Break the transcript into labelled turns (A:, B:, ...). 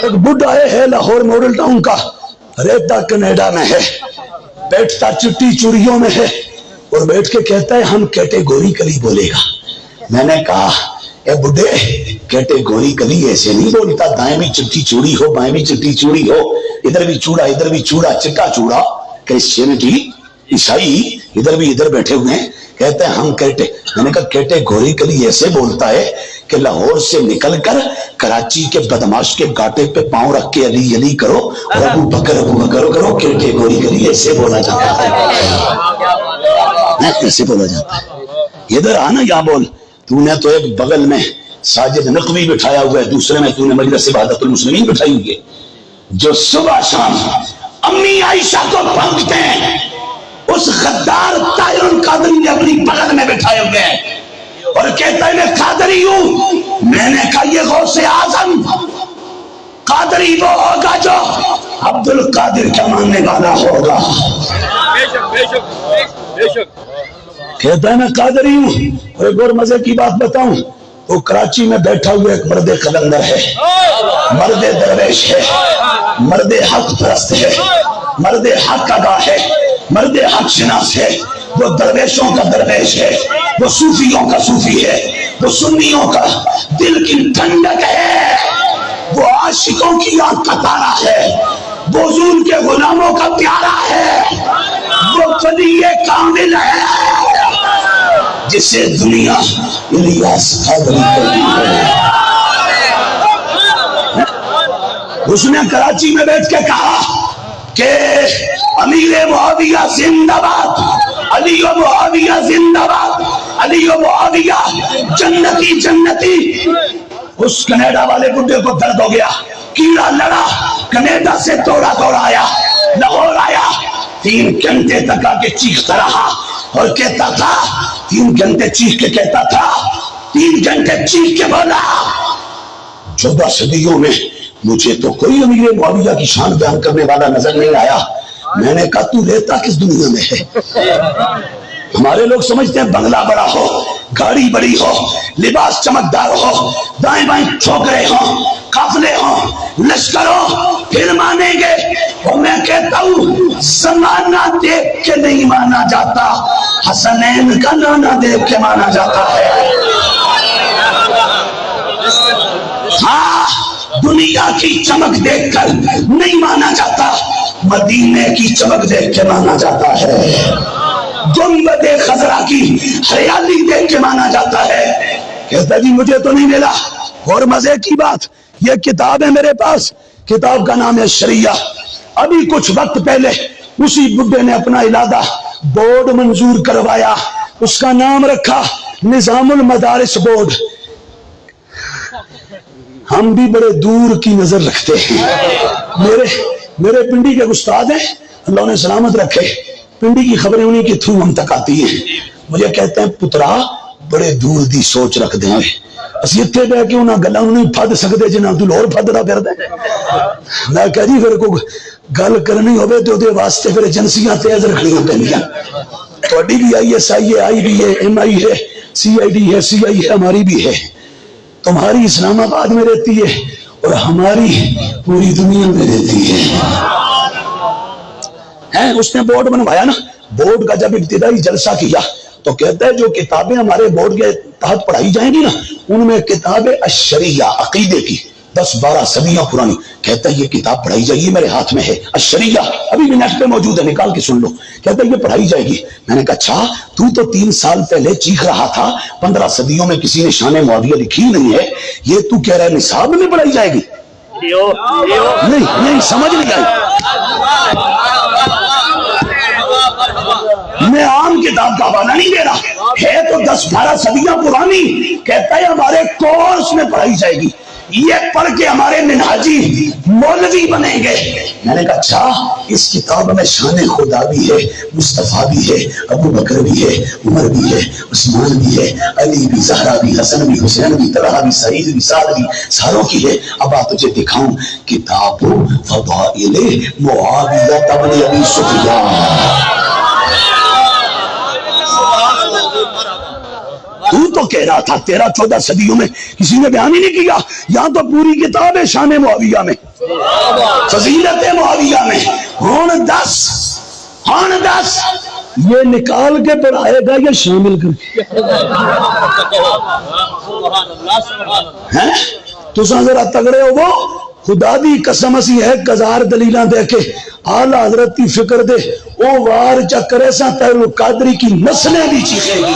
A: ایک بڈھا ہے Lahore model town کا، رہتا کینیڈا میں ہے، بیٹھتا چٹی چوڑیوں میں ہے، اور بیٹھ کے کہتا ہے ہم کیٹیگوریکلی بولے گا۔ میں نے کہا اے بڈھے، کیٹیگوریکلی ایسے نہیں بولتا، دائیں بھی چٹی چوڑی ہو بائیں بھی چٹی چوڑی ہو، ادھر بھی چوڑا ادھر بھی چوڑا، چٹا چوڑا، کرسچینٹی عیسائی ادھر بھی ادھر بیٹھے ہوئے ہیں، کہتے ہیں ہم میں نے کہا کیٹیگوریکلی ایسے بولتا ہے کہ لاہور سے نکل کر کراچی کے بدماش کے گاٹے پہ پاؤں رکھ کے علی علی کرو اور ابو بکر کرو، کیٹیگوریکلی ایسے بولا جاتا ہے، ایسے بولا جاتا ہے۔ ادھر آنا یہاں بول، تو نے تو ایک بغل میں ساجد نقوی بٹھایا ہوا ہے، دوسرے میں تو نے مجلس وحدت المسلمین بٹھائی ہوئی ہے، جو صبح شام امی عائشہ کو پھونکتے ہیں، اس غدار طاہر القادری نے اپنی بغل میں بٹھائے ہوئے ہیں اور کہتا ہے میں قادری ہوں۔ میں نے کہا یہ غوث اعظم قادری وہ ہوگا جو عبد القادر کا ماننے والا ہوگا۔ کہتا ہے میں قادری ہوں۔ اور ایک اور مزے کی بات بتاؤں، وہ کراچی میں بیٹھا ہوا ایک مرد قلندر ہے، مرد درویش ہے، مرد حق پرست ہے، مرد حق ادا ہے، مرد حق شناس ہے، وہ درویشوں کا درویش ہے، وہ صوفیوں کا صوفی ہے، وہ سنیوں کا دل کی ٹھنڈک ہے، وہ عاشقوں کی آنکھ کا تارا ہے، وہ حضور کے غلاموں کا پیارا ہے، وہ ولی کامل ہے جسے دنیا الیاس قادری کہتی ہے۔ اس نے کراچی میں بیٹھ کے کہا کہ امیر معاویہ زندہ باد، علی و معاویہ زندہ باد، علی و معاویہ جنتی جنتی۔ اس کینیڈا والے بڈھے کو درد ہو گیا، کیڑا لڑا، کینیڈا سے توڑا آیا، لاہور آیا، 3 گھنٹے تک آ کے چیختا رہا اور کہتا تھا، 3 گھنٹے چیخ کے کہتا تھا، 3 گھنٹے چیخ کے بولا 14 صدیوں میں مجھے تو کوئی امیر معاویہ کی شان بیان کرنے والا نظر نہیں آیا۔ میں نے کہا تو رہتا کس دنیا میں ہے؟ ہمارے لوگ سمجھتے ہیں بنگلہ بڑا ہو، گاڑی بڑی ہو، لباس چمکدار ہو، دائیں بائیں ٹھوکرے ہوں، قافلے ہوں، لشکر ہو، پھر مانیں گے۔ اور میں کہتا ہوں زمانہ دیکھ کے نہیں مانا جاتا، حسنین کا نانا دیکھ کے مانا جاتا ہے۔ ہاں، دنیا کی چمک دیکھ کر نہیں مانا جاتا، مدینے کی چمک دیکھ کے مانا جاتا ہے، گنبد خضرا کی ہریالی دیکھ کے مانا جاتا ہے۔ کہتا جی مجھے تو نہیں ملا۔ اور مزے کی بات، یہ کتاب ہے میرے پاس، کتاب کا نام ہے شریعہ۔ ابھی کچھ وقت پہلے اسی بڈھے نے اپنا علادہ بورڈ منظور کروایا، اس کا نام رکھا نظام المدارس بورڈ۔ ہم بھی بڑے دور کی نظر رکھتے ہیں۔ میرے پنڈی کے استاد ہیں، اللہ انہیں سلامت رکھے، پنڈی کی خبریں انہی کے تھرو ہم تک آتی ہیں۔ مجھے کہتے ہیں پترا بڑے دور دی سوچ رکھ دیں، اسی اتنے بہ کے انہاں گلاں نہیں پھد سکتے جنہاں تو لور پھددا پھردا ہے۔ میں کہہ جی پھر کوئی گل کرنی ہوے تو دے واسطے پھر ایجنسیاں تیز رکھنیاں پیندیاں۔ تہاڈی بھی ISI ہے، IB ہے، MI ہے، CID ہے، CI ہے، ہماری بھی ہے۔ تمہاری اسلام آباد میں رہتی ہے اور ہماری پوری دنیا میں رہتی ہے۔ اس نے بورڈ بنوایا نا، بورڈ کا جب ابتدائی جلسہ کیا تو کہتا ہے جو کتابیں ہمارے بورڈ کے تحت پڑھائی جائیں گی نا، ان میں کتاب الشریعہ عقیدے کی 10-12 صدیاں پرانی، کہتا ہے یہ کتاب پڑھائی جائے گی، میرے ہاتھ میں ہے الشریعہ، ابھی بھی نیٹ پہ موجود ہے، نکال کے سن لو۔ کہتا ہے یہ پڑھائی جائے گی۔ میں نے کہا اچھا، تو 3 سال پہلے چیخ رہا تھا 15 صدیوں میں کسی نے شان معاویہ لکھی نہیں ہے، یہ تو کہہ رہا ہے نصاب میں پڑھائی جائے گی؟ نہیں سمجھ نہیں آئی۔ میں عام کتاب کا حوالہ نہیں دے رہا، ہے تو 10-12 صدیاں پرانی، کہتا ہے ہمارے کورس میں پڑھائی جائے گی، یہ پڑھ کے ہمارے منہاجی مولوی بنیں گے۔ میں نے کہا اچھا، اس کتاب میں شان خدا بھی ہے، مصطفیٰ بھی ہے، ابو بکر بھی ہے، عمر بھی ہے، عثمان بھی ہے، علی بھی، زہرا بھی، حسن بھی، حسین بھی، طلحہ بھی، سعید بھی، سعد بھی، ساروں کی ہے۔ اب آ تجھے دکھاؤں کتاب فضائل معاویہ بن ابی سفیان۔ تو کہہ رہا تھا 13-14 صدیوں میں کسی نے بیان ہی نہیں کیا. یہاں تو پوری کتاب ہے شان معاویہ میں، فضیلت معاویہ میں. ہون دس یہ نکال کے پڑھائے گا یا شامل کر کے؟ تو ذرا تگڑے ہو وہ خدا دی قسم اسی ہے کزار دلیلاں دے کے اعلی حضرت کی فکر دے او وار چکرے سا تیرو قادری کی نسلیں بھی چیخے گی.